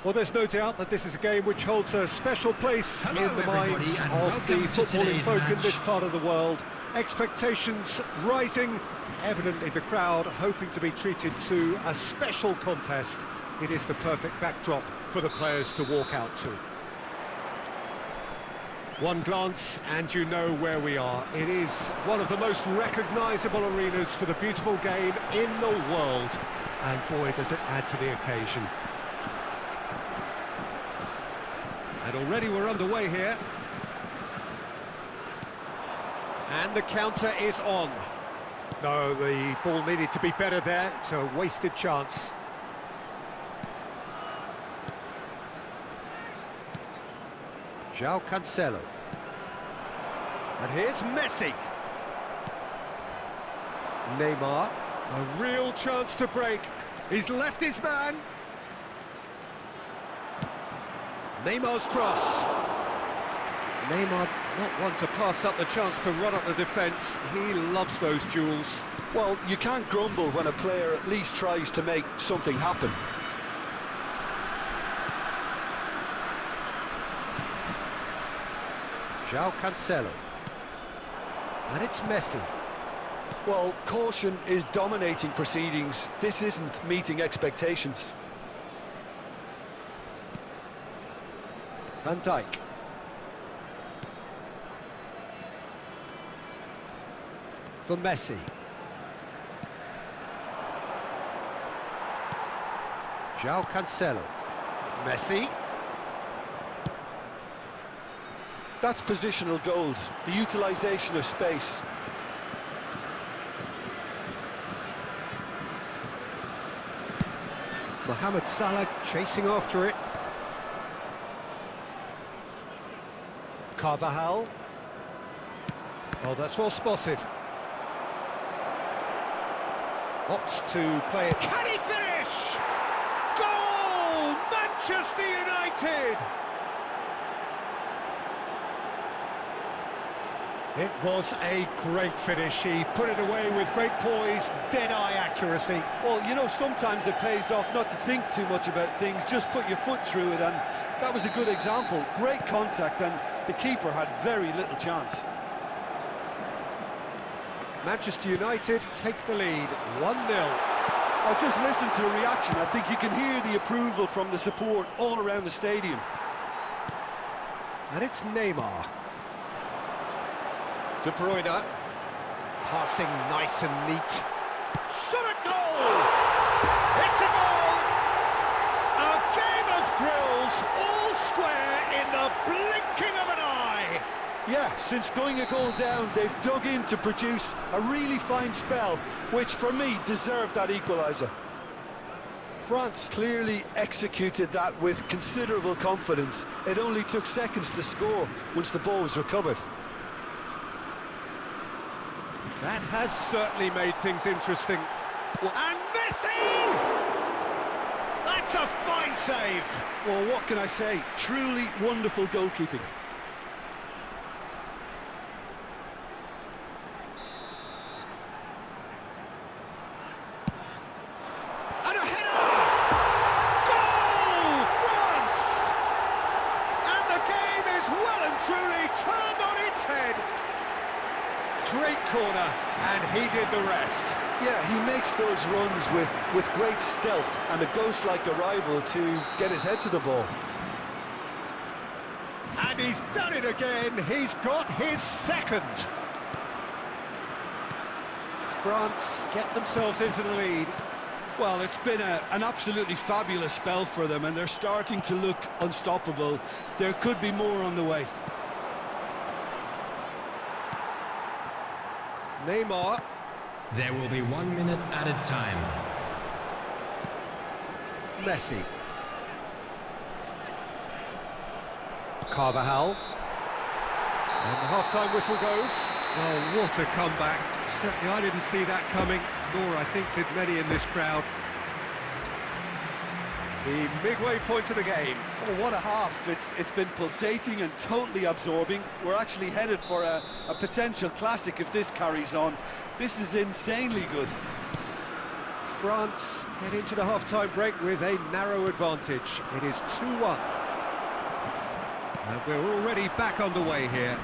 Well, there's no doubt that this is a game which holds a special place in the minds of the footballing folk in this part of the world. Expectations rising, evidently the crowd hoping to be treated to a special contest. It is the perfect backdrop for the players to walk out to. One glance and you know where we are. It is one of the most recognisable arenas for the beautiful game in the world. And boy, does it add to the occasion. And already we're underway here. And the counter is on. No, the ball needed to be better there. It's a wasted chance. João Cancelo. And here's Messi. Neymar. A real chance to break. He's left his man. Neymar's cross. Neymar not one to pass up the chance to run up the defence. He loves those duels. Well, you can't grumble when a player at least tries to make something happen. João Cancelo. And it's Messi. Well, caution is dominating proceedings. This isn't meeting expectations. Van Dijk. For Messi. João Cancelo. Messi. That's positional gold, the utilisation of space. Mohamed Salah chasing after it. Carvajal. Oh, that's well spotted. Opts to play it. Can he finish? Goal! Manchester United! It was a great finish. He put it away with great poise, dead-eye accuracy. Well, you know, sometimes it pays off not to think too much about things, just put your foot through it, and that was a good example. Great contact, and the keeper had very little chance. Manchester United take the lead, 1-0. Oh, just listen to the reaction. I think you can hear the approval from the support all around the stadium. And it's Neymar. De Bruyne, passing nice and neat. Shot a goal! It's a goal! A game of thrills, all square in the blinking of an eye. Yeah, since going a goal down, they've dug in to produce a really fine spell, which for me deserved that equaliser. France clearly executed that with considerable confidence. It only took seconds to score once the ball was recovered. That has certainly made things interesting. And Messi! That's a fine save. Well, what can I say? Truly wonderful goalkeeping. And a header! Goal! France! And the game is well and truly turned on its head. Great corner, and he did the rest. Yeah, he makes those runs with great stealth and a ghost-like arrival to get his head to the ball. And he's done it again. He's got his second. France get themselves into the lead. Well, it's been an absolutely fabulous spell for them, and they're starting to look unstoppable. There could be more on the way. Neymar. There will be 1 minute added time. Messi. Carvajal. And the half-time whistle goes. Oh, what a comeback. Certainly I didn't see that coming, nor I think did many in this crowd. The midway point of the game. Oh, what a half. It's been pulsating and totally absorbing. We're actually headed for a potential classic if this carries on. This is insanely good. France head into the half-time break with a narrow advantage. It is 2-1. And we're already back underway here.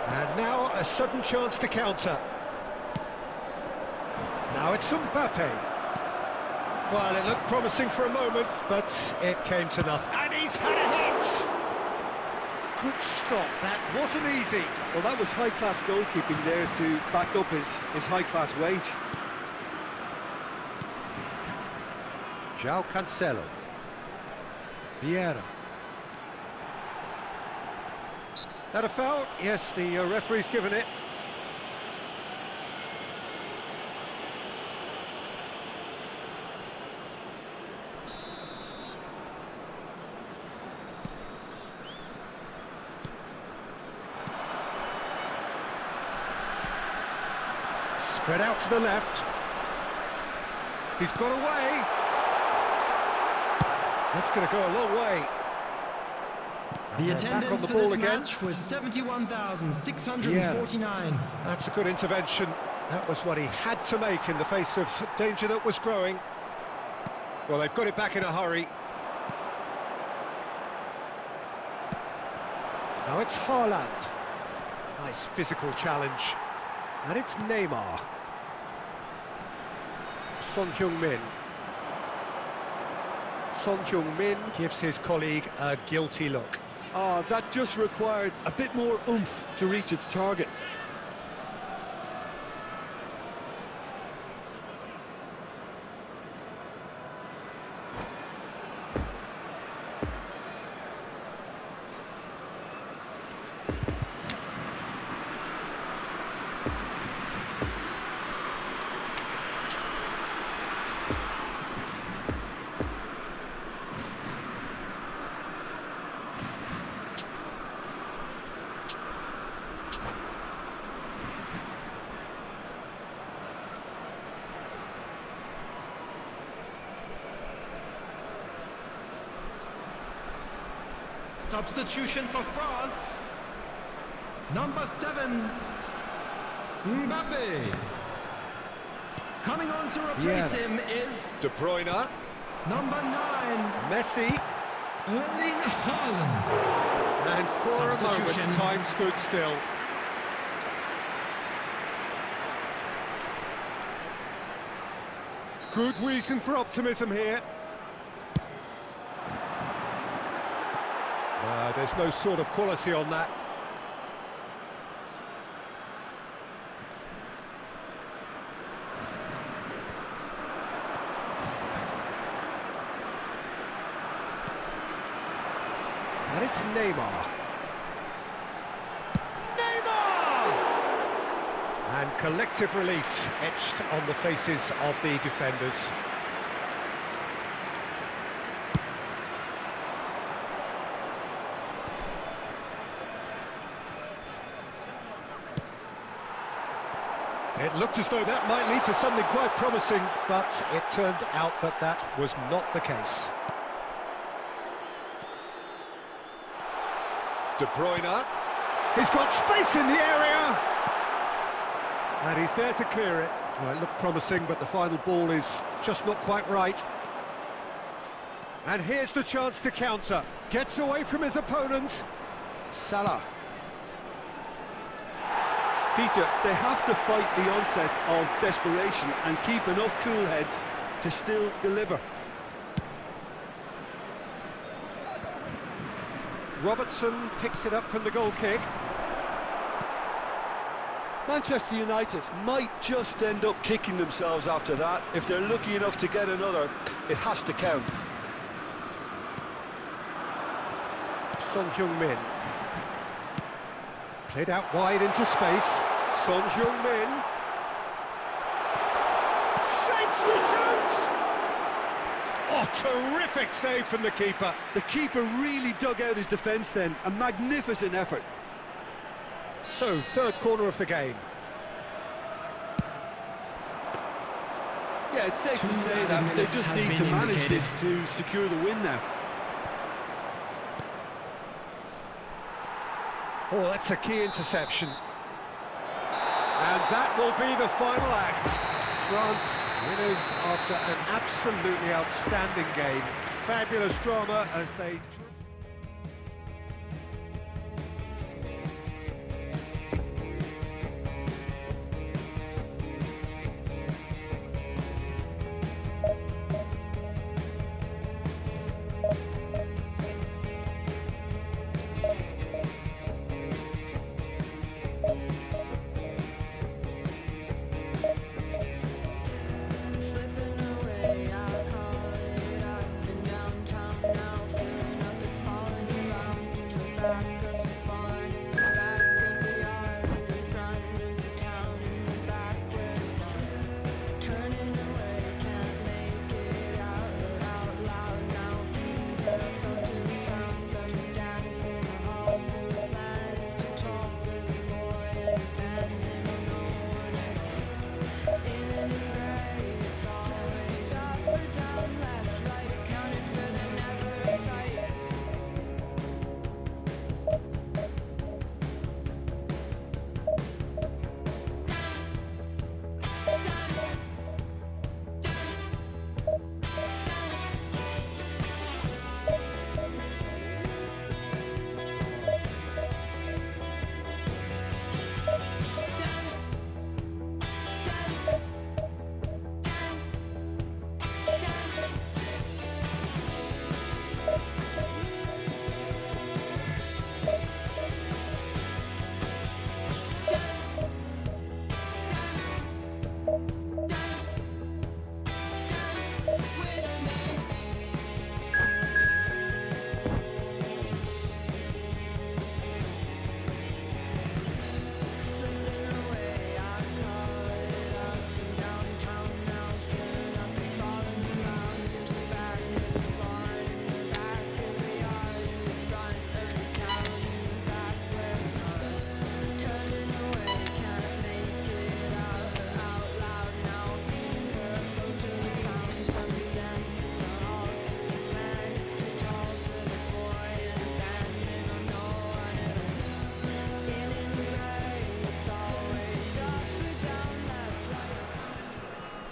And now a sudden chance to counter. Now it's Mbappe. Well, it looked promising for a moment, but it came to nothing. And he's had a hit! Good stop, that wasn't easy. Well, that was high-class goalkeeping there to back up his high-class wage. João Cancelo. Vieira. That a foul? Yes, the referee's given it. Spread out to the left. He's got away. That's going to go a long way. The attendance on the for ball this again. match was 71,649. That's a good intervention. That was what he had to make in the face of danger that was growing. Well, they've got it back in a hurry. Now it's Haaland. Nice physical challenge. And it's Neymar. Son Heung-min. Son Heung-min gives his colleague a guilty look. Oh, that just required a bit more oomph to reach its target. Substitution for France. Number 7, Mbappe. Coming on to replace him is De Bruyne. number 9, Messi. Erling Haaland. And for a moment, Substitution. time stood still. Good reason for optimism here. There's no sort of quality on that. And it's Neymar. Neymar! And collective relief etched on the faces of the defenders. It looked as though that might lead to something quite promising, but it turned out that that was not the case. De Bruyne. He's got space in the area! And he's there to clear it. Well, it looked promising, but the final ball is just not quite right. And here's the chance to counter. Gets away from his opponent. Salah. Peter, they have to fight the onset of desperation and keep enough cool heads to still deliver. Robertson picks it up from the goal kick. Manchester United might just end up kicking themselves after that. If they're lucky enough to get another, it has to count. Son Heung-min. Played out wide into space. Son Heung-min. Shapes to shoot! Oh, terrific save from the keeper. The keeper really dug out his defence then. A magnificent effort. So, third corner of the game. Yeah, it's safe to say that they just need to manage this to secure the win now. Oh, that's a key interception. And that will be the final act. France winners after an absolutely outstanding game. Fabulous drama as they...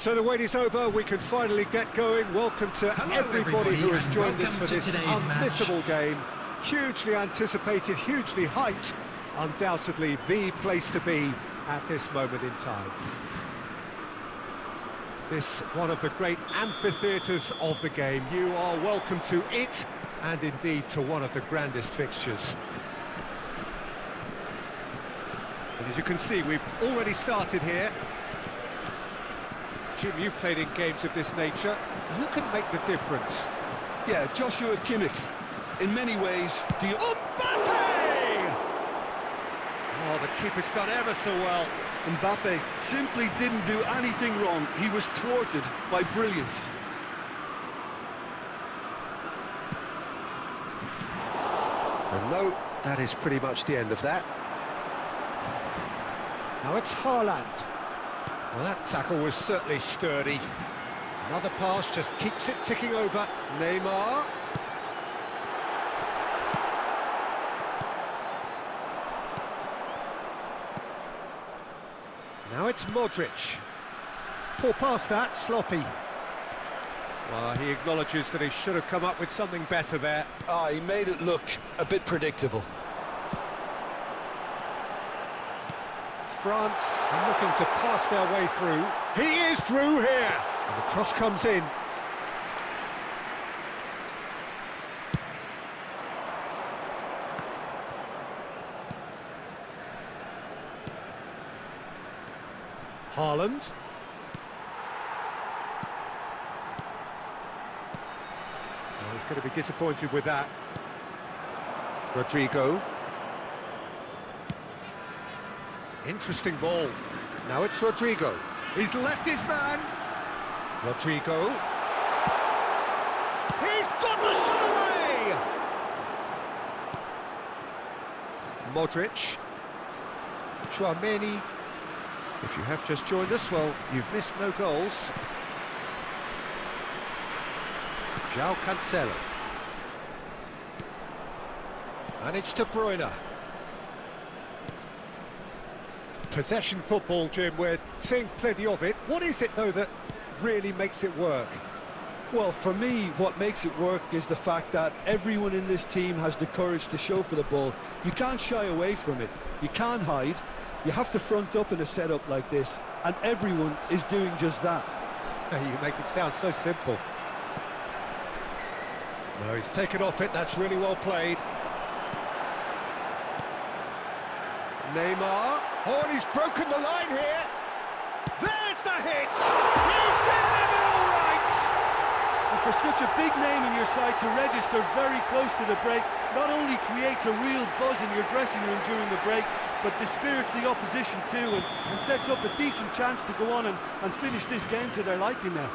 So the wait is over, we can finally get going. Welcome to everybody who has joined us for this unmissable game. Hugely anticipated, hugely hyped, undoubtedly the place to be at this moment in time. This one of the great amphitheatres of the game. You are welcome to it, and indeed to one of the grandest fixtures. And as you can see, we've already started here. Jim, you've played in games of this nature. Who can make the difference? Yeah, Joshua Kimmich. In many ways, the... Mbappe! Oh, the keeper's done ever so well. Mbappe simply didn't do anything wrong. He was thwarted by brilliance. And no, that is pretty much the end of that. Now it's Haaland. Well, that tackle was certainly sturdy. Another pass just keeps it ticking over. Neymar. Now it's Modric. Poor pass that, sloppy. Well, he acknowledges that he should have come up with something better there. He made it look a bit predictable. France looking to pass their way through. He is through here! And the cross comes in. Haaland. Oh, he's going to be disappointed with that. Rodrigo. Interesting ball. Now it's Rodrigo. He's left his man. Rodrigo. He's got the shot away! Modric. Tchouaméni. If you have just joined us, well, you've missed no goals. Cancelo. And it's De Bruyne. Possession football, Jim, we're seeing plenty of it. What is it, though, that really makes it work? Well, for me, what makes it work is the fact that everyone in this team has the courage to show for the ball. You can't shy away from it. You can't hide. You have to front up in a setup like this, and everyone is doing just that. You make it sound so simple. No, he's taken off it. That's really well played. Neymar. Oh, and he's broken the line here. There's the hit. He's delivered all right. And for such a big name in your side to register very close to the break, not only creates a real buzz in your dressing room during the break, but dispirits the opposition too, and sets up a decent chance to go on and finish this game to their liking now.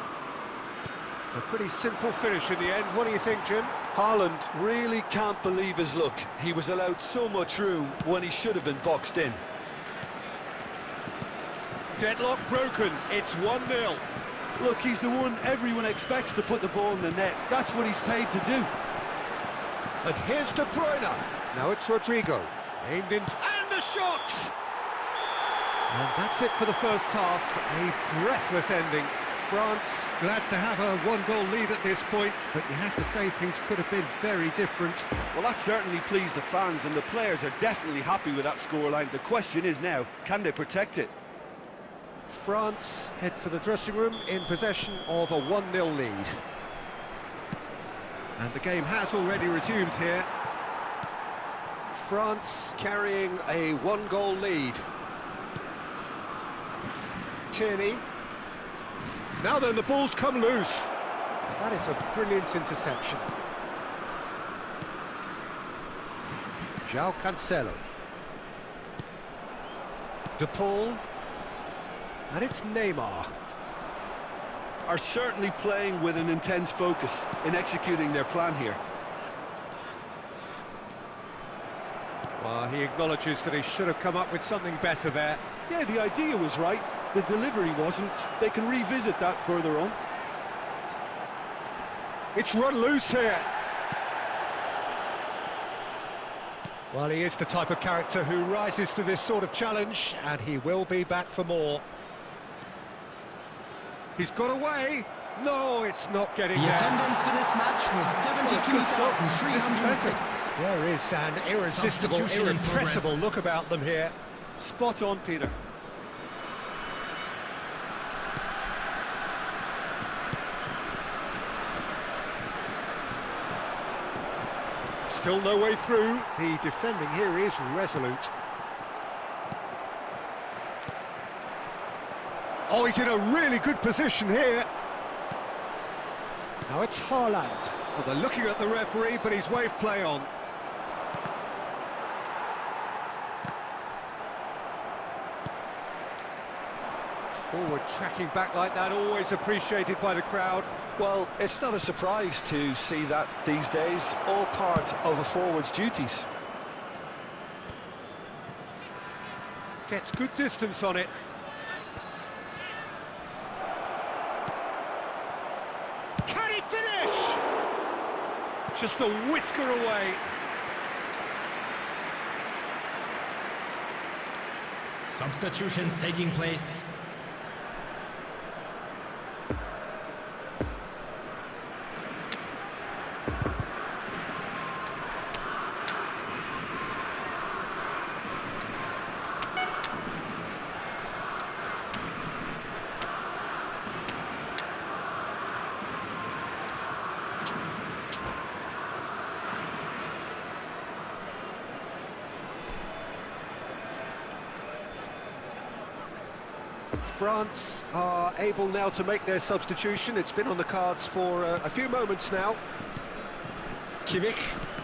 A pretty simple finish in the end. What do you think, Jim? Haaland really can't believe his luck. He was allowed so much room when he should have been boxed in. Deadlock broken. It's 1-0. Look, he's the one everyone expects to put the ball in the net. That's what he's paid to do. And here's De Bruyne. Now it's Rodrigo. Aimed in, and the shot! And that's it for the first half. A breathless ending. France glad to have a one-goal lead at this point, but you have to say things could have been very different. Well, that certainly pleased the fans, and the players are definitely happy with that scoreline. The question is now, can they protect it? France head for the dressing room in possession of a 1-0 lead. And the game has already resumed here. France carrying a one-goal lead. Tierney. Now then, the ball's come loose. That is a brilliant interception. Cancelo. De Paul. And it's Neymar. Are certainly playing with an intense focus in executing their plan here. Well, he acknowledges that he should have come up with something better there. Yeah, the idea was right. The delivery wasn't. They can revisit that further on. It's run loose here. Well, he is the type of character who rises to this sort of challenge, and he will be back for more. He's got away. No, it's not getting The there. attendance for this match was Good stuff. This is 72,306. better. There is an irresistible, Substitution in irrepressible progress. look about them here. Spot on, Peter. Still no way through. The defending here is resolute. Oh, he's in a really good position here. Now it's Haaland. Well, they're looking at the referee, but he's waved play on. Forward tracking back like that, always appreciated by the crowd. Well, it's not a surprise to see that these days, all part of a forward's duties. Gets good distance on it. Can he finish? Just a whisker away. Substitutions taking place. France are able now to make their substitution. It's been on the cards for a few moments now. Kimmich,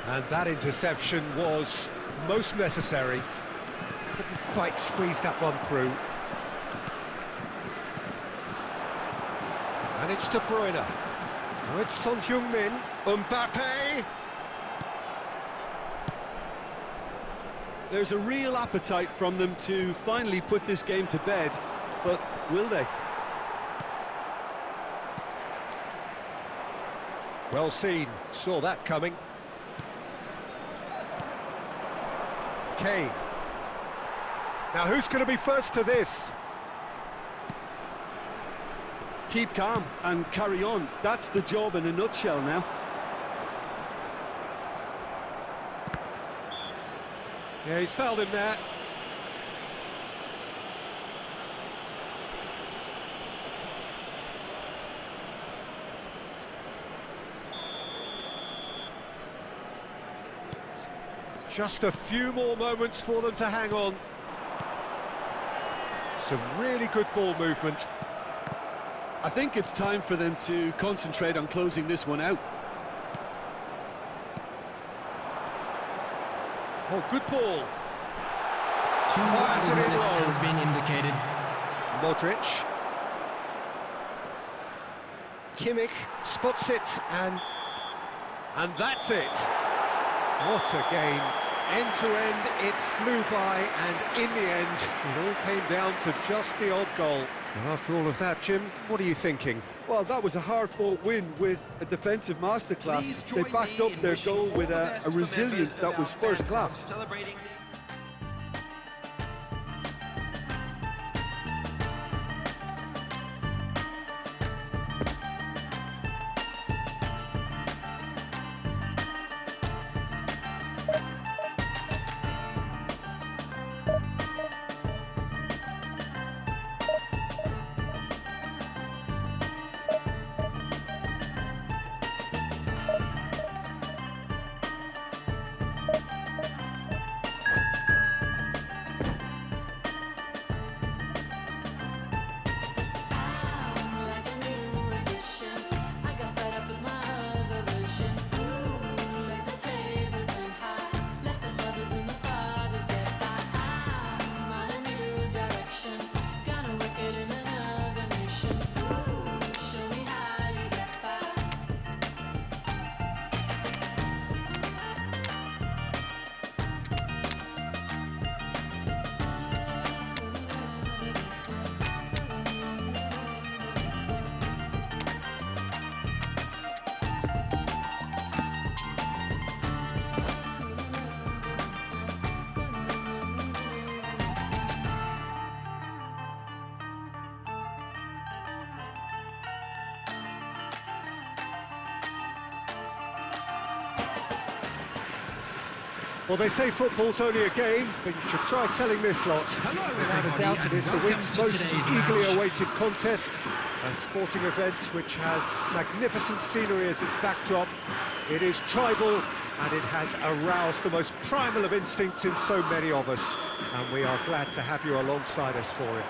and that interception was most necessary. Couldn't quite squeeze that one through. And it's De Bruyne. Now it's Son Heung-min. Mbappe. There's a real appetite from them to finally put this game to bed, but will they? Well seen, saw that coming. Kane. Now who's going to be first to this? Keep calm and carry on. That's the job in a nutshell now. Yeah, he's fouled him there. Just a few more moments for them to hang on. Some really good ball movement. I think it's time for them to concentrate on closing this one out. Oh, good ball. 2 Fires it in minutes low. has been indicated. Modric. Kimmich spots it and that's it. What a game. End to end, it flew by, and in the end, it all came down to just the odd goal. And after all of that, Jim, what are you thinking? Well, that was a hard-fought win with a defensive masterclass. They backed up their goal with a resilience that was first class. Celebrating. Well, they say football's only a game, but you should try telling this lot. Without a doubt, it is the week's most eagerly awaited contest. A sporting event which has magnificent scenery as its backdrop. It is tribal, and it has aroused the most primal of instincts in so many of us. And we are glad to have you alongside us for it.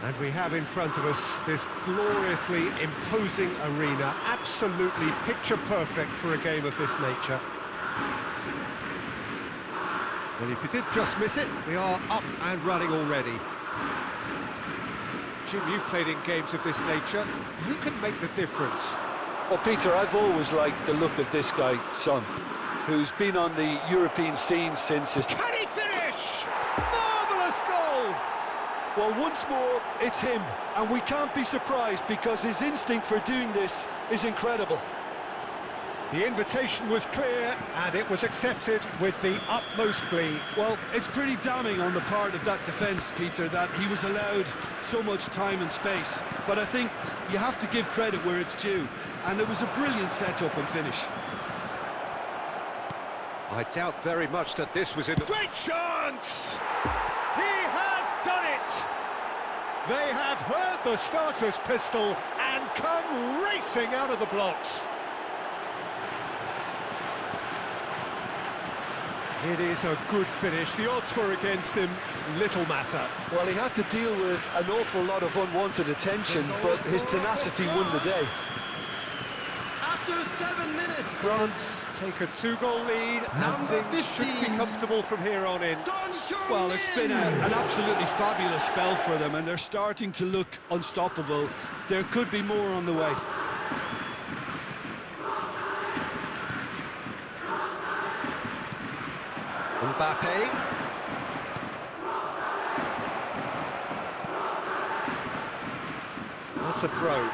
And we have in front of us this gloriously imposing arena, absolutely picture perfect for a game of this nature. Well, if you did just miss it, we are up and running already. Jim, you've played in games of this nature. Who can make the difference? Well, Peter, I've always liked the look of this guy, Son, who's been on the European scene since his... Can he finish? Marvellous goal! Well, once more, it's him, and we can't be surprised because his instinct for doing this is incredible. The invitation was clear, and it was accepted with the utmost glee. Well, it's pretty damning on the part of that defence, Peter, that he was allowed so much time and space. But I think you have to give credit where it's due, and it was a brilliant setup and finish. I doubt very much that this was in the... Great chance! He has done it! They have heard the starter's pistol and come racing out of the blocks. It is a good finish. The odds were against him. Little matter. Well, he had to deal with an awful lot of unwanted attention, but his tenacity won the day. After 7 minutes, France take a 2-goal lead, and things should be comfortable from here on in. Well, it's been an absolutely fabulous spell for them, and they're starting to look unstoppable. There could be more on the way. Mbappe. That's a throw.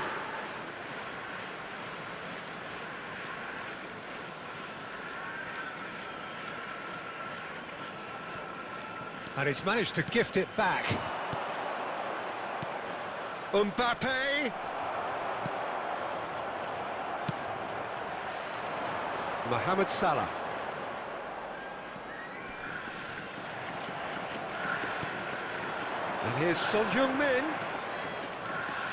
And he's managed to gift it back. Mbappe. Mohamed Salah. And here's Son Heung-min.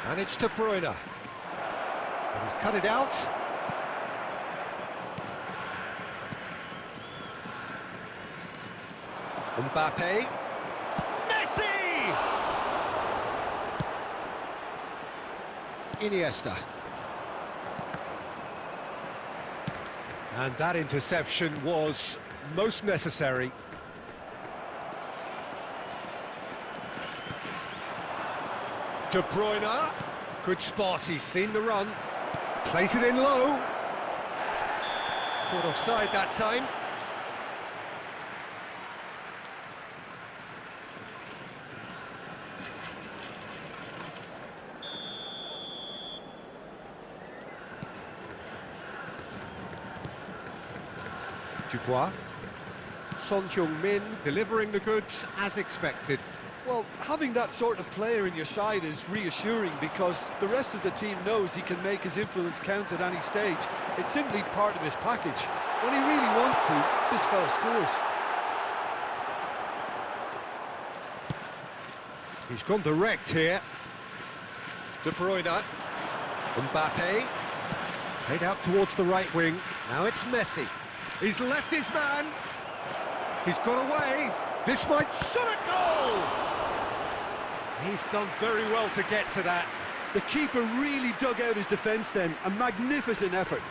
And it's De Bruyne. And he's cut it out. Mbappe. Messi! Iniesta. And that interception was most necessary. De Bruyne. Good spot, he's seen the run. Plays it in low. Caught offside that time. Dubois. Son Heung-min delivering the goods as expected. Well, having that sort of player in your side is reassuring because the rest of the team knows he can make his influence count at any stage. It's simply part of his package. When he really wants to, this fella scores. He's gone direct here. De Bruyne. Mbappe. Played out towards the right wing. Now it's Messi. He's left his man. He's got away. This might shot a goal. He's done very well to get to that. The keeper really dug out his defence then. A magnificent effort.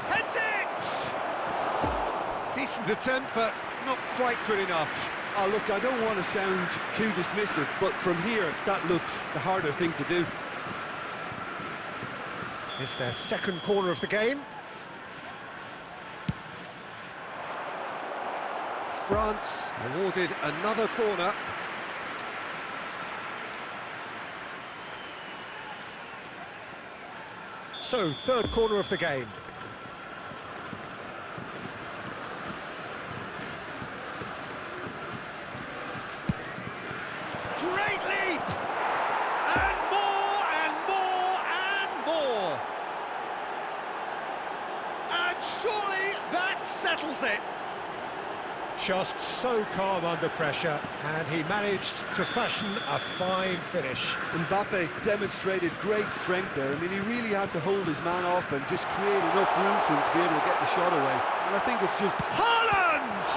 Heads it! Decent attempt, but not quite good enough. Oh, look, I don't want to sound too dismissive, but from here, that looked the harder thing to do. It's their second corner of the game. France awarded another corner. So, third corner of the game. Great leap! And more, and more, and more! And surely that settles it! Just so calm under pressure, and he managed to fashion a fine finish. Mbappe demonstrated great strength there. I mean, he really had to hold his man off and just create enough room for him to be able to get the shot away. And I think it's just... Haaland!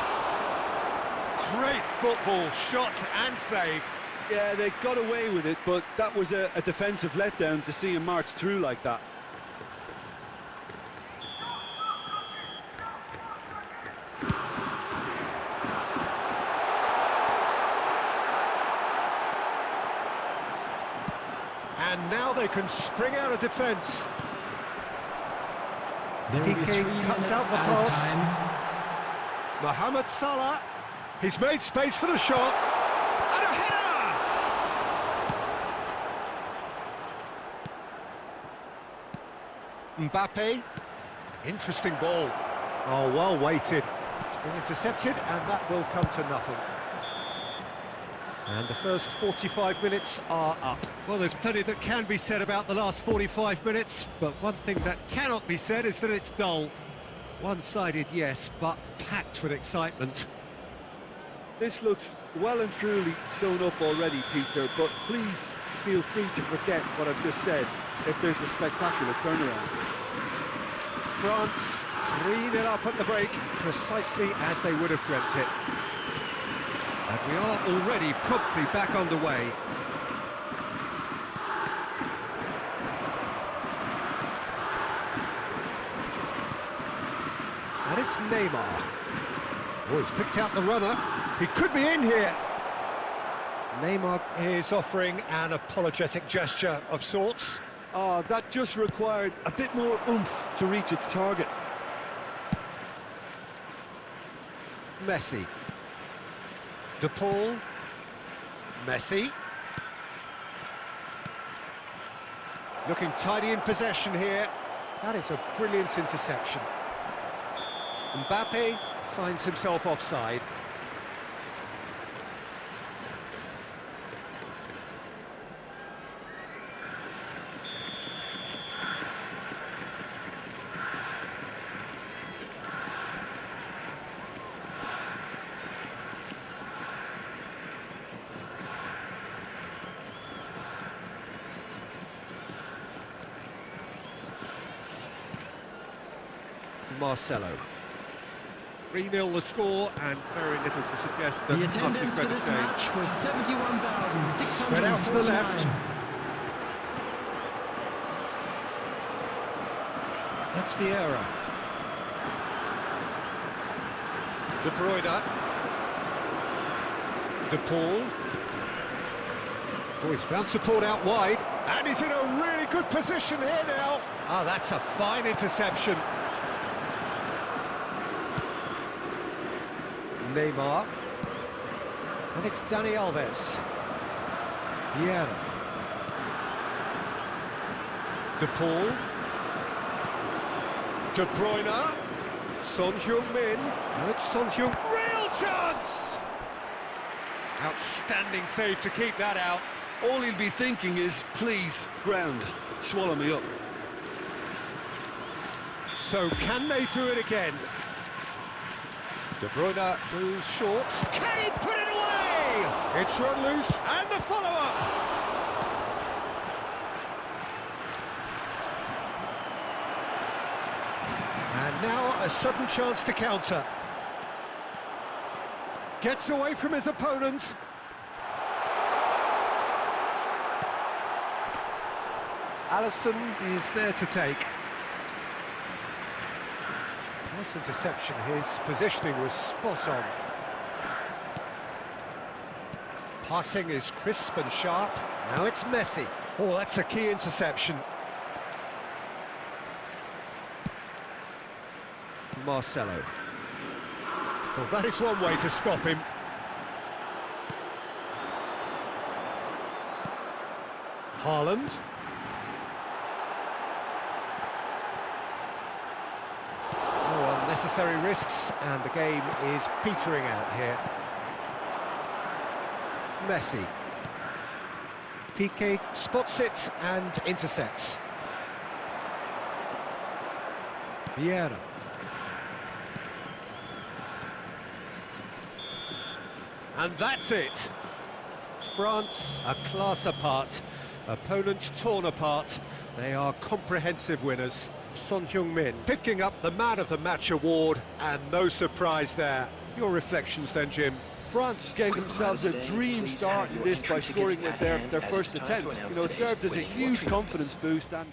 Great football, shot and save. Yeah, they got away with it, but that was a defensive letdown to see him march through like that. And now they can spring out of defence. Piqué cuts out the pass. Mohamed Salah. He's made space for the shot. And a header! Mbappe. Interesting ball. Oh, well weighted. It's been intercepted, and that will come to nothing. And the first 45 minutes are up. Well, there's plenty that can be said about the last 45 minutes, but one thing that cannot be said is that it's dull. One-sided, yes, but packed with excitement. This looks well and truly sewn up already, Peter, but please feel free to forget what I've just said if there's a spectacular turnaround. France 3-0 up at the break, precisely as they would have dreamt it. And we are already promptly back underway. And it's Neymar. Oh, he's picked out the runner. He could be in here. Neymar is offering an apologetic gesture of sorts. Oh, that just required a bit more oomph to reach its target. Messi. De Paul. Messi. Looking tidy in possession here. That is a brilliant interception. Mbappe finds himself offside. Marcelo. 3-0 the score, and very little to suggest that The much is attendance for going to this change. match was 71,649. Spread out to the left. That's Vieira. De Bruyne. De Paul. Oh, he's found support out wide, and he's in a really good position here now. Ah, that's a fine interception. Neymar. And it's Dani Alves. Vieira. De Paul. De Bruyne. Son Heung-min. And it's Son Heung. Real chance! Outstanding save to keep that out. All he'll be thinking is, please, ground, swallow me up. So can they do it again? De Bruyne moves short. Can he put it away? It's run loose, and the follow-up. And now a sudden chance to counter. Gets away from his opponents. Alisson is there to take. Nice interception, his positioning was spot on. Passing is crisp and sharp. Now it's Messi. Oh, that's a key interception. Marcelo. Well, that is one way to stop him. Haaland. Unnecessary risks, and the game is petering out here. Messi. Piqué spots it and intercepts. Vieira. And that's it. France, a class apart. Opponents torn apart. They are comprehensive winners. Son Heung-min picking up the Man of the Match award, and no surprise there. Your reflections then, Jim? France gave themselves a dream start in this by scoring with their first attempt. You know, it served as a huge confidence boost, and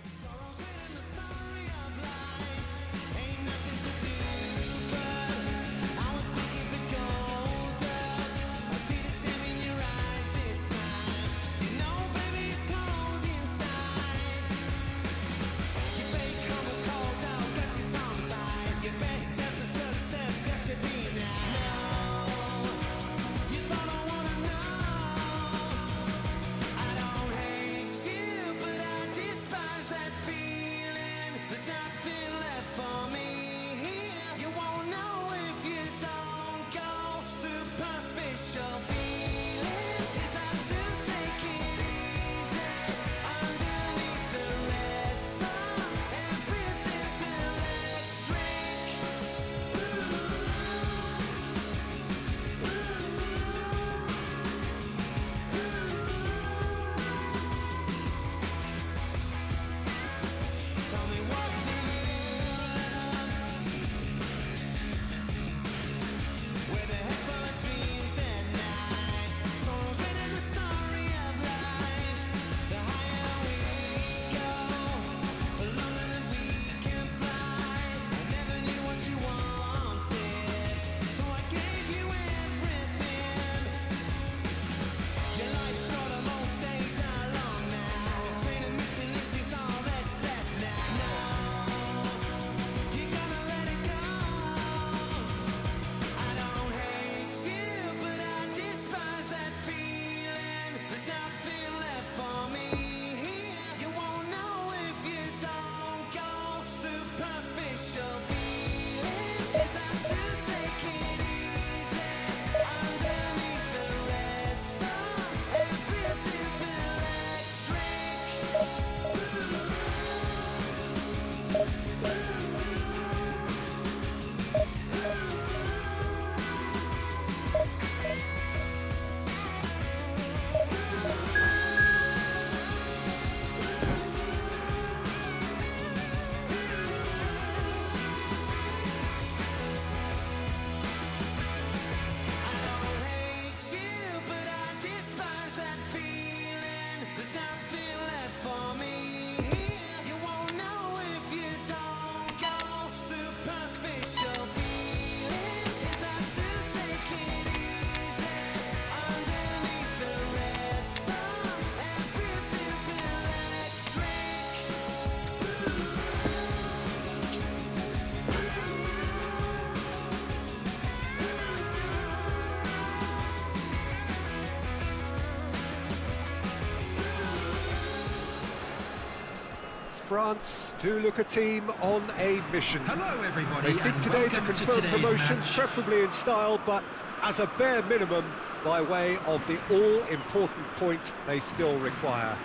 France do look a team on a mission. Hello, everybody. They seek and today to welcome confirm today's promotion, match. preferably in style, but as a bare minimum, by way of the all-important point they still require.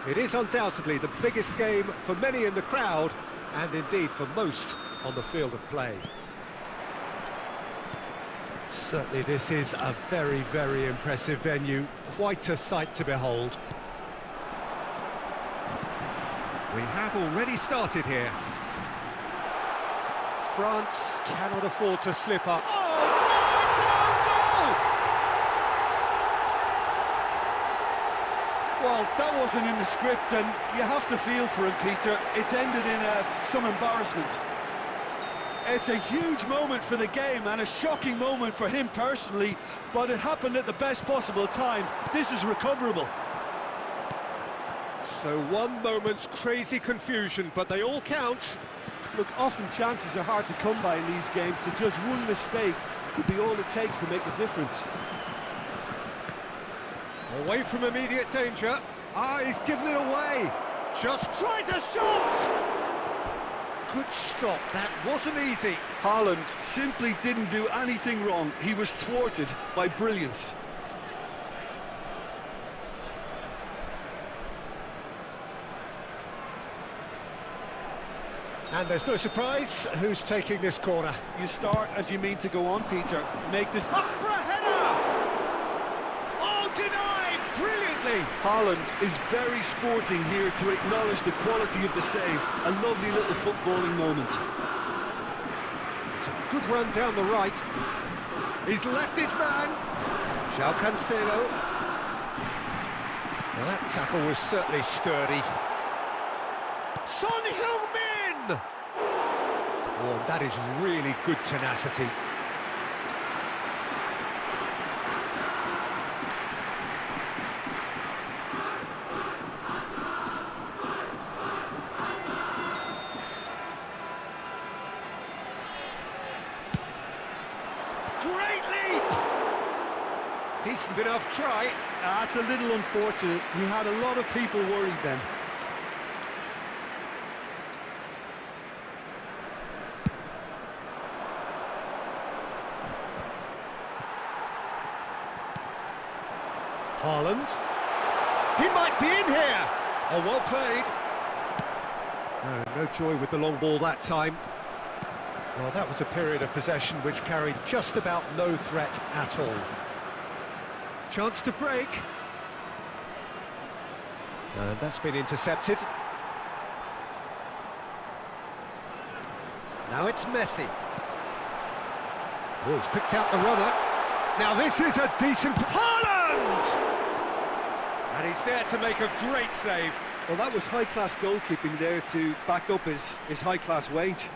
It is undoubtedly the biggest game for many in the crowd, and indeed for most on the field of play. Certainly this is a very, very impressive venue, quite a sight to behold. We have already started here. France cannot afford to slip up. Oh, no, it's our goal! Well, that wasn't in the script, and you have to feel for him, Peter. It's ended in some embarrassment. It's a huge moment for the game and a shocking moment for him personally, but it happened at the best possible time. This is recoverable. So one moment's crazy confusion, but they all count. Look, often chances are hard to come by in these games, so just one mistake could be all it takes to make the difference. Away from immediate danger. Ah, he's given it away. Just tries a shot! Good stop, that wasn't easy. Haaland simply didn't do anything wrong. He was thwarted by brilliance. And there's no surprise who's taking this corner. You start as you mean to go on, Peter. Make this... Up for a header! Oh, denied brilliantly! Haaland is very sporting here to acknowledge the quality of the save. A lovely little footballing moment. It's a good run down the right. He's left his man. João Cancelo. Well, that tackle was certainly sturdy. Son Heung-min! Oh, that is really good tenacity. Great leap! Decent enough try. That's a little unfortunate. He had a lot of people worried then. Haaland. He might be in here. Oh, well played. No joy with the long ball that time. Well, that was a period of possession which carried just about no threat at all. Chance to break. And that's been intercepted. Now it's Messi. Oh, he's picked out the runner. Now this is a decent... Haaland! And he's there to make a great save. Well, that was high-class goalkeeping there to back up his high-class wage.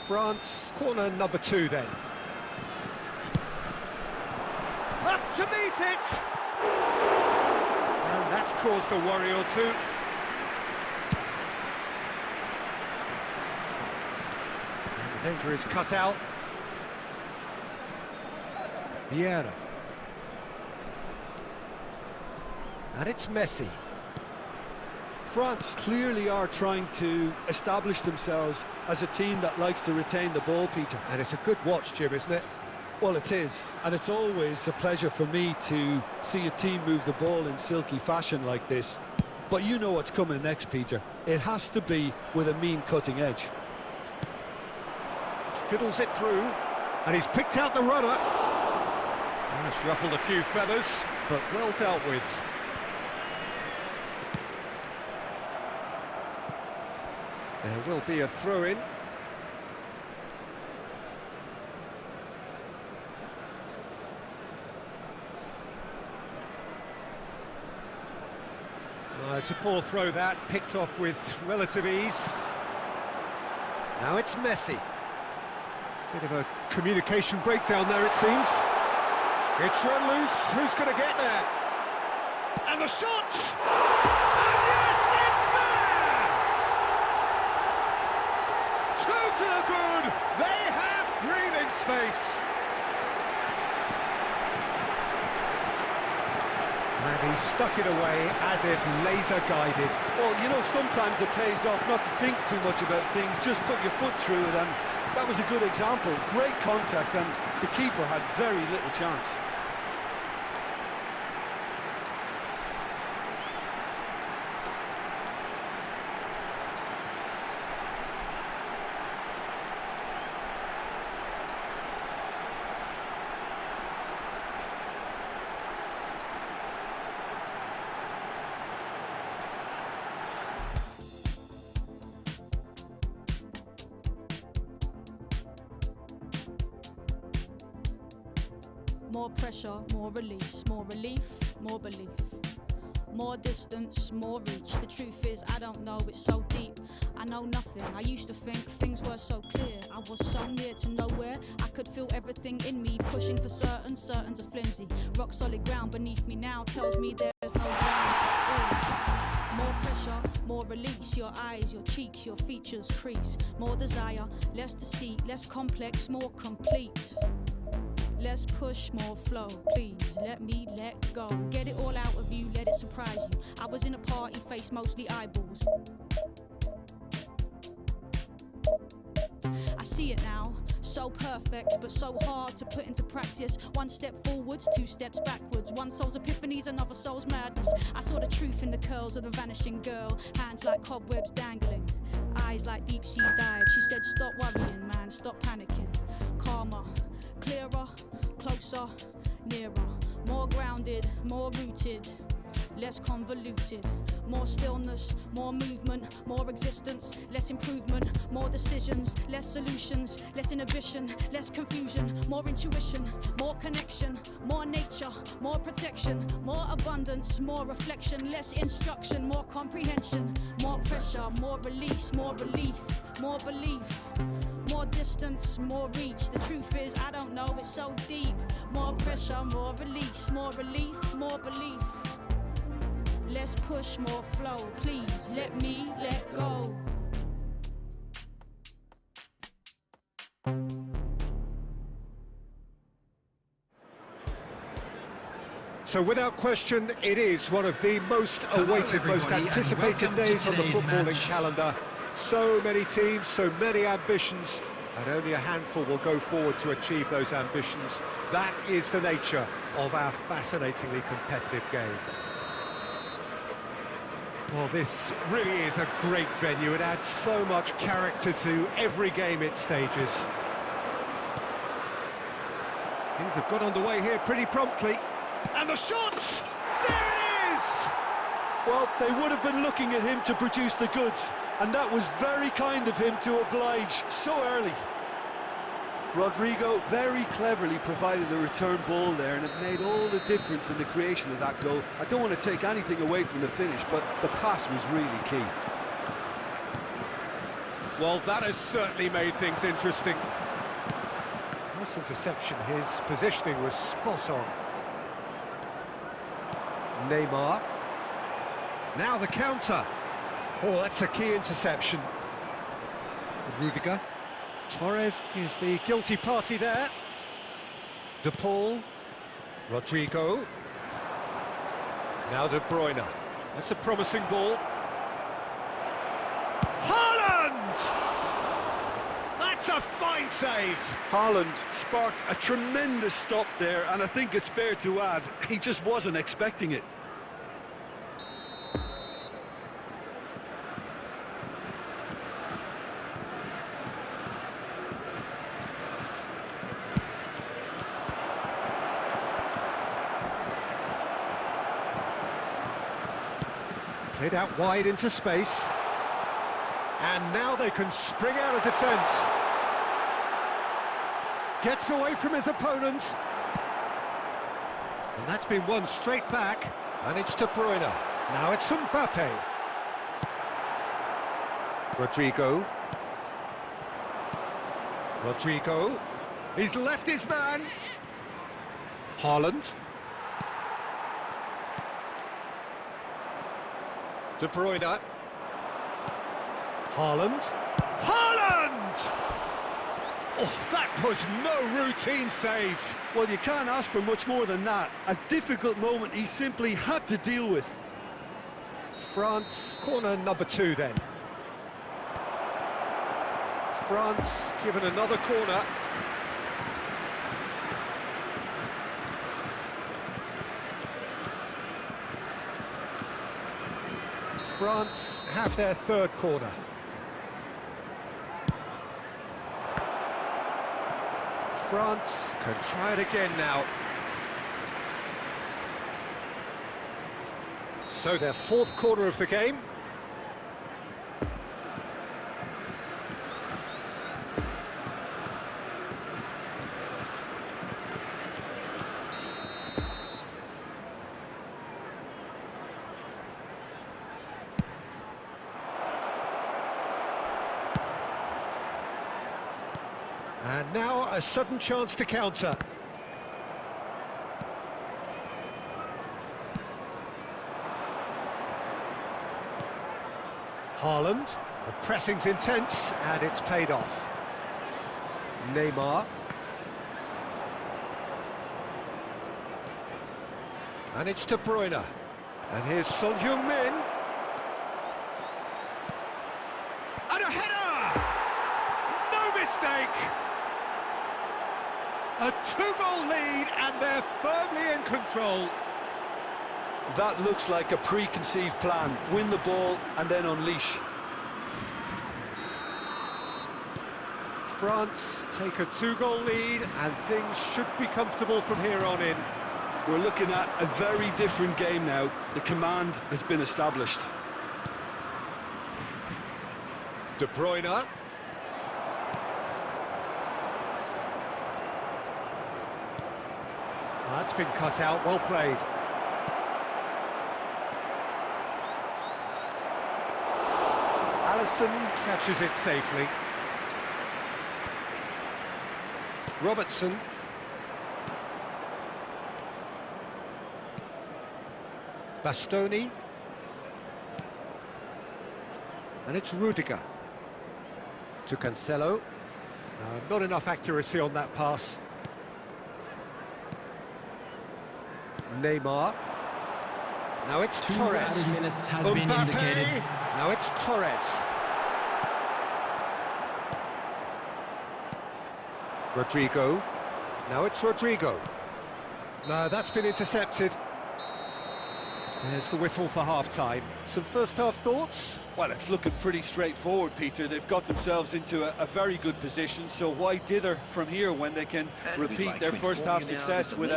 France, corner number 2 then. Up to meet it! And that's caused a worry or two. And the danger is cut out. Vieira. And it's Messi. France clearly are trying to establish themselves as a team that likes to retain the ball, Peter. And it's a good watch, Jim, isn't it? Well, it is, and it's always a pleasure for me to see a team move the ball in silky fashion like this. But you know what's coming next, Peter. It has to be with a mean cutting edge. Fiddles it through, and he's picked out the runner. Oh, it's ruffled a few feathers, but well dealt with. There will be a throw-in. It's a poor throw that, picked off with relative ease. Now it's Messi. Bit of a communication breakdown there, it seems. It's run loose, who's going to get there? And the shot! And yes, it's there! Two to the good, they have breathing space. And he's stuck it away as if laser guided. Well, you know, sometimes it pays off not to think too much about things, just put your foot through it, and that was a good example. Great contact, and the keeper had very little chance. More pressure, more release, more relief, more belief. More distance, more reach. The truth is, I don't know, it's so deep. I know nothing. I used to think things were so clear. I was so near to nowhere. I could feel everything in me, pushing for certain, certain's a flimsy. Rock solid ground beneath me now tells me there's no ground. More pressure, more release. Your eyes, your cheeks, your features crease. More desire, less deceit, less complex, more complete. Less push, more flow, please let me let go. Get it all out of you, let it surprise you. I was in a party, face mostly eyeballs. I see it now, so perfect, but so hard to put into practice. One step forwards, two steps backwards. One soul's epiphanies, another soul's madness. I saw the truth in the curls of the vanishing girl. Hands like cobwebs dangling, eyes like deep sea dives. She said, stop worrying, man, stop panicking. Calmer, clearer, closer, nearer. More grounded, more rooted, less convoluted. More stillness, more movement, more existence, less improvement. More decisions, less solutions, less inhibition, less confusion. More intuition, more connection, more nature, more protection. More abundance, more reflection, less instruction, more comprehension. More pressure, more release, more relief, more belief. More distance, more reach. The truth is, I don't know, it's so deep. More pressure, more release, more relief, more belief. Less push, more flow. Please let me let go. So without question, it is one of the most awaited, most anticipated days on the footballing calendar. So many teams, so many ambitions, and only a handful will go forward to achieve those ambitions. That is the nature of our fascinatingly competitive game. Well, this really is a great venue. It adds so much character to every game it stages. Things have got underway here pretty promptly. And the shots! There it is! Well, they would have been looking at him to produce the goods, and that was very kind of him to oblige so early. Rodrigo very cleverly provided the return ball there, and it made all the difference in the creation of that goal. I don't want to take anything away from the finish, but the pass was really key. Well, that has certainly made things interesting. Nice interception. His positioning was spot on. Neymar. Now the counter. Oh, that's a key interception. Rudiger. Torres is the guilty party there. De Paul. Rodrigo. Now De Bruyne. That's a promising ball. Haaland! That's a fine save. Haaland sparked a tremendous stop there, and I think it's fair to add, he just wasn't expecting it. Played out wide into space. And now they can spring out of defence. Gets away from his opponent. And that's been won straight back. And it's De Bruyne. Now it's Mbappe. Rodrigo. Rodrigo. He's left his man. Haaland. De Bruyne. Haaland. Haaland! Oh, that was no routine save. Well, you can't ask for much more than that. A difficult moment he simply had to deal with. France, corner number 2 then. France given another corner. France have their third corner. France can try it again now. So their fourth corner of the game. And now a sudden chance to counter. Haaland, the pressing's intense and it's paid off. Neymar. And it's De Bruyne. And here's Son Heung-min. And a header! No mistake! A 2-goal lead and they're firmly in control. That looks like a preconceived plan. Win the ball and then unleash. France take a 2-goal lead and things should be comfortable from here on in. We're looking at a very different game now. The command has been established. De Bruyne. That's been cut out, well played. Alisson catches it safely. Robertson. Bastoni. And it's Rudiger. To Cancelo. Not enough accuracy on that pass. Neymar. Now it's Torres. Minutes has been indicated. Now it's Torres. Rodrigo. Now it's Rodrigo. No, that's been intercepted. There's the whistle for half-time. Some first-half thoughts? Well, it's looking pretty straightforward, Peter. They've got themselves into a very good position, so why dither from here when they can repeat their first-half success with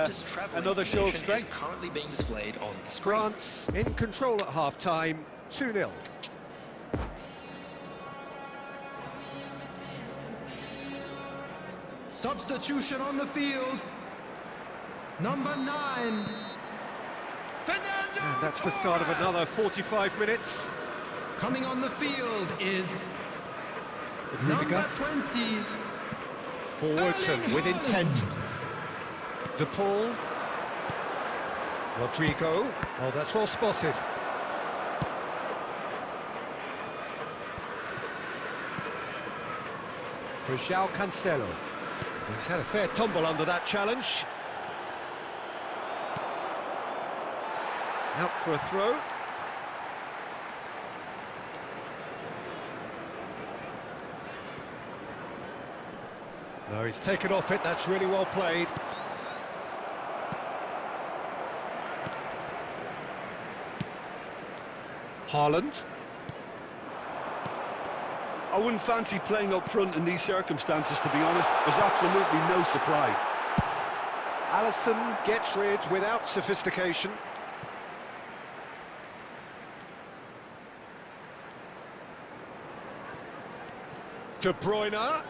another show of strength? Currently being displayed on the screen. France in control at half-time, 2-0. Substitution on the field. Number 9. And that's the start of another 45 minutes. Coming on the field is Rudiger. number 20. Forwards and with intent. De Paul. Rodrigo. Oh, that's well spotted. For João Cancelo. He's had a fair tumble under that challenge. Out for a throw. No, he's taken off it, that's really well played. Haaland. I wouldn't fancy playing up front in these circumstances, to be honest. There's absolutely no supply. Alisson gets rid without sophistication. De Bruyne.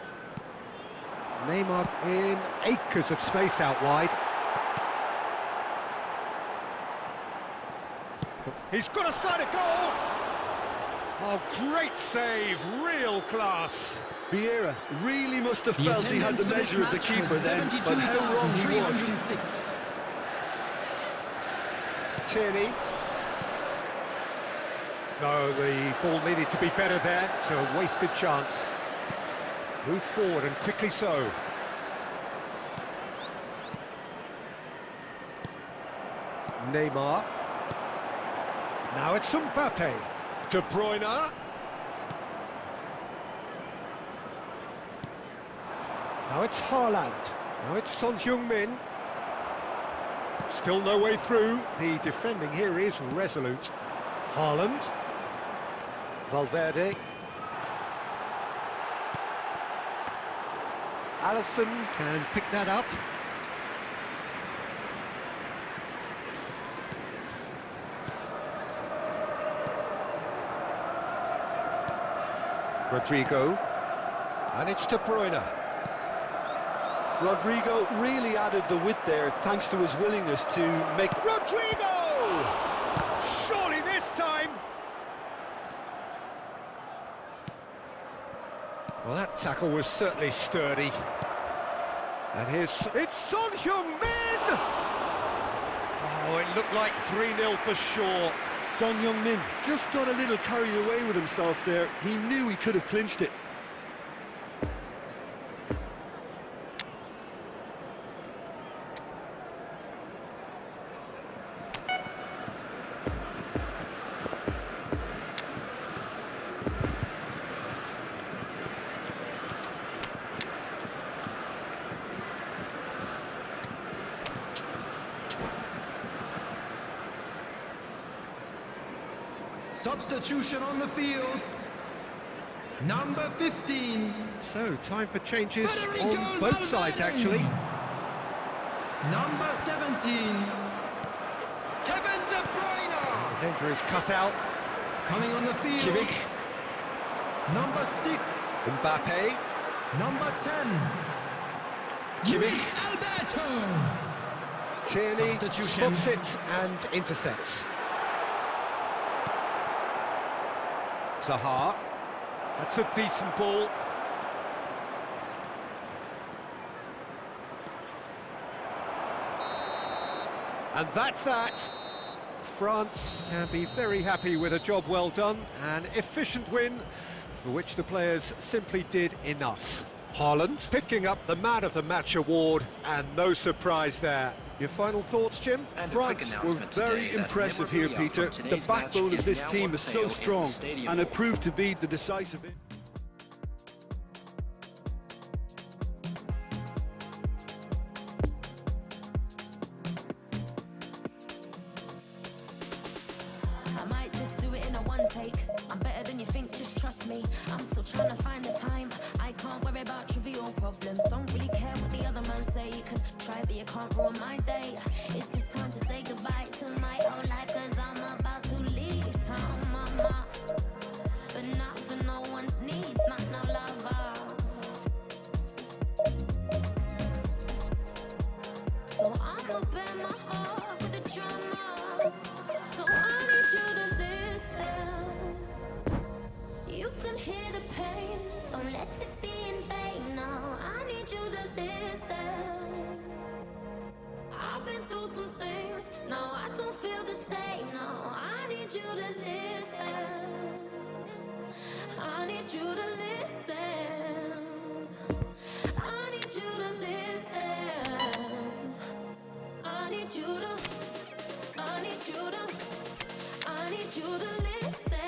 Neymar in acres of space out wide. He's got a side of goal! Oh, great save, real class. Vieira really must have felt he had the measure of the keeper then, but how wrong he was. Tierney. No, the ball needed to be better there. It's a wasted chance. Move forward and quickly so. Neymar. Now it's Mbappe. De Bruyne. Now it's Haaland. Now it's Son Heung-min. Still no way through. The defending here is resolute. Haaland. Valverde. Alisson can pick that up. Rodrigo. And it's De Bruyne. Rodrigo really added the width there thanks to his willingness to make... Rodrigo! Surely this time! Well, that tackle was certainly sturdy. And here's... It's Son Heung-min! Oh, it looked like 3-0 for sure. Son Heung-min just got a little carried away with himself there. He knew he could have clinched it. Substitution on the field. Number 15. So, time for changes Federico on both sides, actually. Number 17. Kevin De Bruyne. The danger is cut out. Coming on the field. Kimmich. Number 6. Mbappe. Number 10. Kimmich. Luis Alberto. Tierney Substitution. spots it and intercepts. Zaha. That's a decent ball. And that's that. France can be very happy with a job well done. An efficient win for which the players simply did enough. Haaland picking up the Man of the Match award, and no surprise there. Your final thoughts, Jim? France were very impressive here, Peter. The backbone of this team is so strong, and it proved to be the decisive... I might just do it in a one take. I'm better than you think, just trust me. I'm still trying to find the time. I can't worry about trivial problems. Don't really care what the other man say. You can try, but you can't ruin my day. It's this time to say goodbye to my old life, cause I'm about to leave town, mama. But not for no one's needs, not no lover. So I'ma bear my heart with the drama. So I need you to listen. You can hear the pain, don't let it be in vain. No, I need you to listen. I've been through some things, no, I don't feel the same. No, I need you to listen. I need you to listen. I need you to listen. I need you to, I need you to, I need you to listen.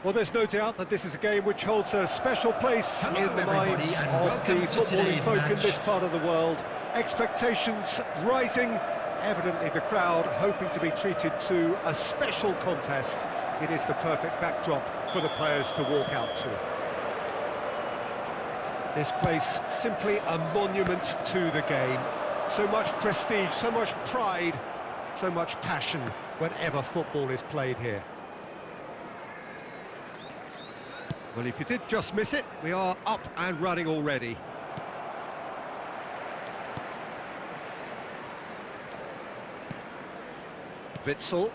Well, there's no doubt that this is a game which holds a special place in the minds of the footballing folk in this part of the world. Expectations rising, evidently the crowd hoping to be treated to a special contest. It is the perfect backdrop for the players to walk out to. This place simply a monument to the game. So much prestige, so much pride, so much passion whenever football is played here. Well, if you did just miss it, we are up and running already. Witsel.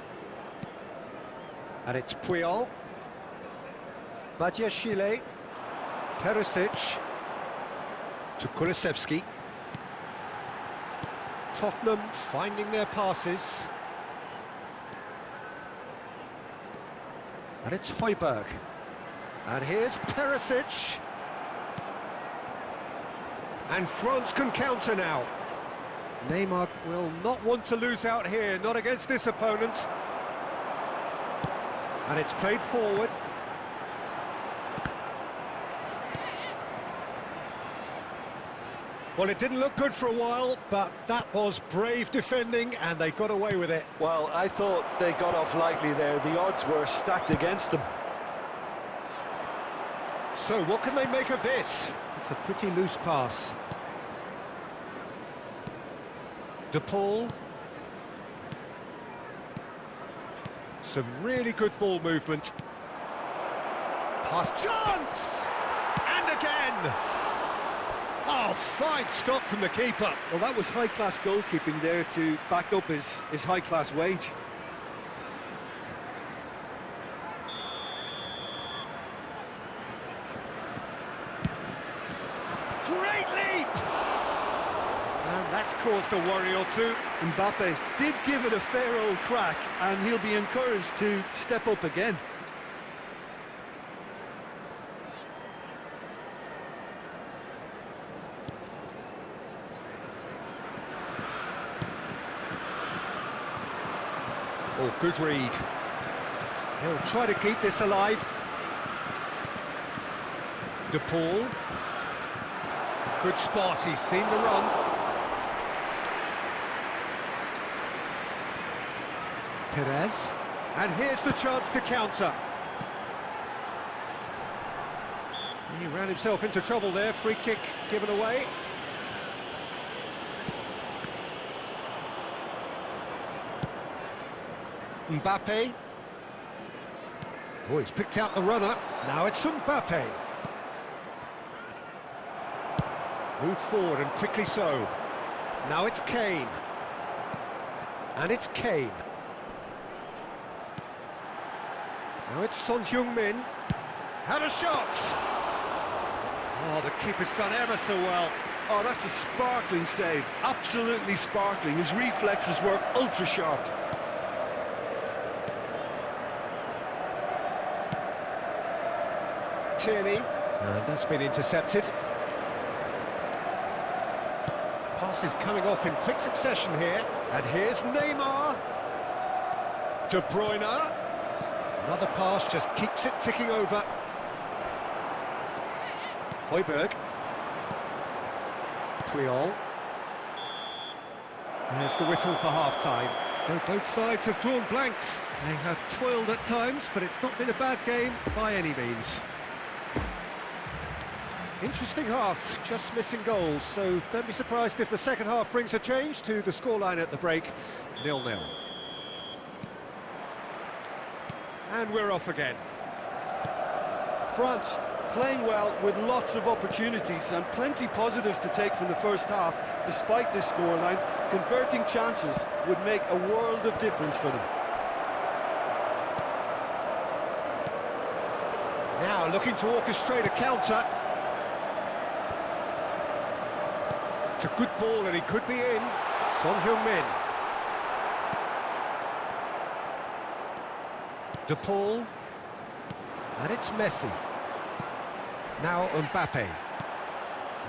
And it's Puyol. Badiashile. Perisic. To Kulusevski. Tottenham finding their passes. And it's Højbjerg. And here's Perisic. And France can counter now. Neymar will not want to lose out here, not against this opponent. And it's played forward. Well, it didn't look good for a while, but that was brave defending, and they got away with it. Well, I thought they got off lightly there. The odds were stacked against them. So, what can they make of this? It's a pretty loose pass. De Paul. Some really good ball movement. Pass chance! And again! Oh, fine stop from the keeper. Well, that was high-class goalkeeping there to back up his high-class wage. Great leap! And that's caused a worry or two. Mbappe did give it a fair old crack, and he'll be encouraged to step up again. Oh, good read. He'll try to keep this alive. De Paul. Good spot, he's seen the run. Perez. And here's the chance to counter. He ran himself into trouble there, free kick given away. Mbappe. Oh, he's picked out the runner. Now it's Mbappe. Moved forward and quickly so. Now it's Kane. And it's Kane. Now it's Son Heung-min. Had a shot! Oh, the keeper's done ever so well. Oh, that's a sparkling save. Absolutely sparkling. His reflexes were ultra-sharp. Tierney. And that's been intercepted. Passes coming off in quick succession here. And here's Neymar. De Bruyne. Another pass just keeps it ticking over. Højbjerg. Puyol. There's the whistle for half-time. So both sides have drawn blanks. They have toiled at times, but it's not been a bad game by any means. Interesting half, just missing goals, so don't be surprised if the second half brings a change to the scoreline at the break, 0-0. And we're off again. France playing well with lots of opportunities and plenty positives to take from the first half. Despite this scoreline, converting chances would make a world of difference for them. Now looking to orchestrate a counter. It's a good ball and he could be in. Son Heung-min. De Paul. And it's Messi. Now Mbappe.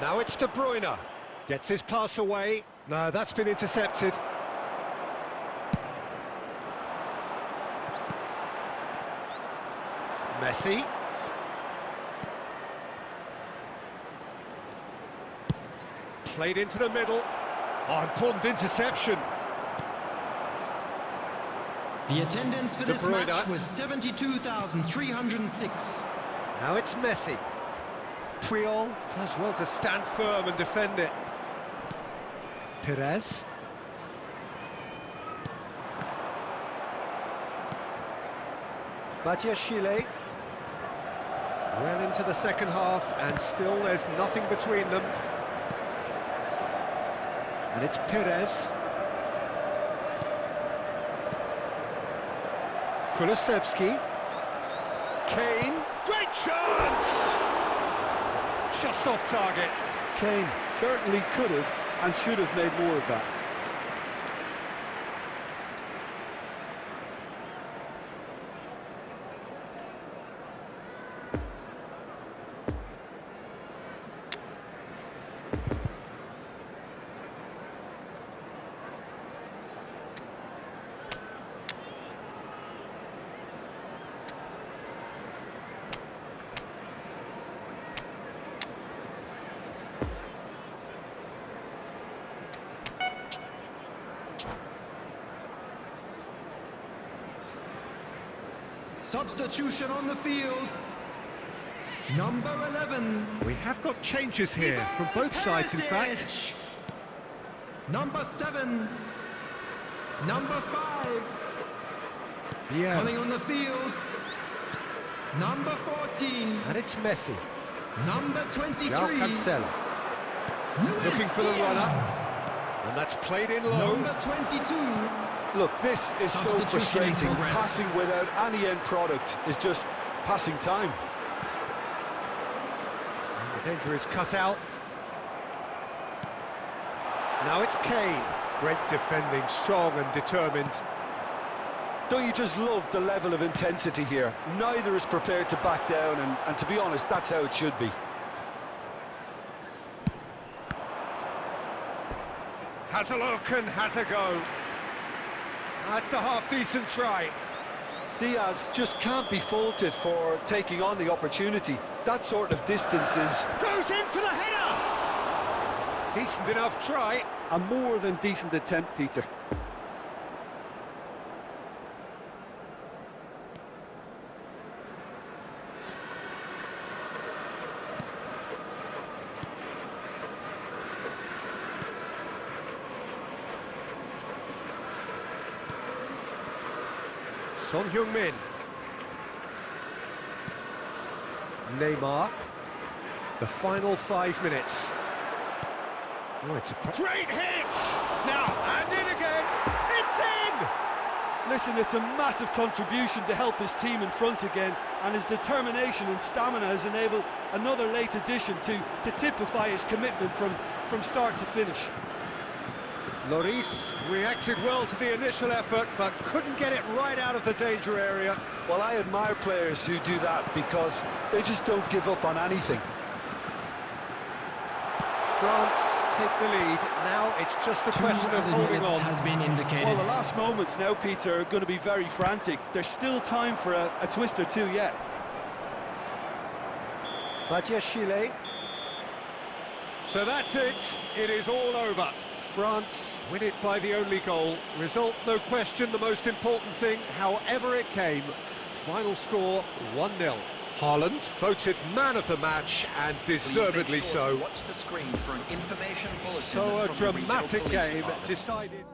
Now it's De Bruyne. Gets his pass away. No, that's been intercepted. Messi. Played into the middle. Oh, important interception. The attendance for this match was 72,306. Now it's Messi. Puyol does well to stand firm and defend it. Perez. Badiashile. Well into the second half, and still there's nothing between them. And it's Perez. Kulusevski. Kane, great chance! Just off target. Kane certainly could have and should have made more of that. Substitution on the field. Number 11. We have got changes here from both sides, in fact. Number 7. Number 5. Yeah. Coming on the field. Number 14. And it's Messi. Number 23. João Cancelo. Looking for the runner. And that's played in low. Number 22. Look, this is so frustrating. Passing without any end product is just passing time. And the danger is cut out. Now it's Kane. Great defending, strong and determined. Don't you just love the level of intensity here? Neither is prepared to back down, and to be honest, that's how it should be. Has a look and has a go. That's a half-decent try. Diaz just can't be faulted for taking on the opportunity. That sort of distance is... Goes in for the header! Decent enough try. a more than decent attempt, Peter. Son Heung-min. Neymar. The final 5 minutes. Oh, it's a great hit! Now, and in again! It's in! Listen, it's a massive contribution to help his team in front again, and his determination and stamina has enabled another late addition to typify his commitment from start to finish. Lloris reacted well to the initial effort, but couldn't get it right out of the danger area. Well, I admire players who do that because they just don't give up on anything. France take the lead. Now it's just a question of holding on. Has been indicated. Well, the last moments now, Peter, are going to be very frantic. There's still time for a twist or two yet. Chile. So that's it. It is all over. France win it by the only goal. Result, no question, the most important thing, however it came. Final score, 1-0. Haaland voted man of the match, and deservedly so. Watch the screen for an information bulletin So a dramatic game decided...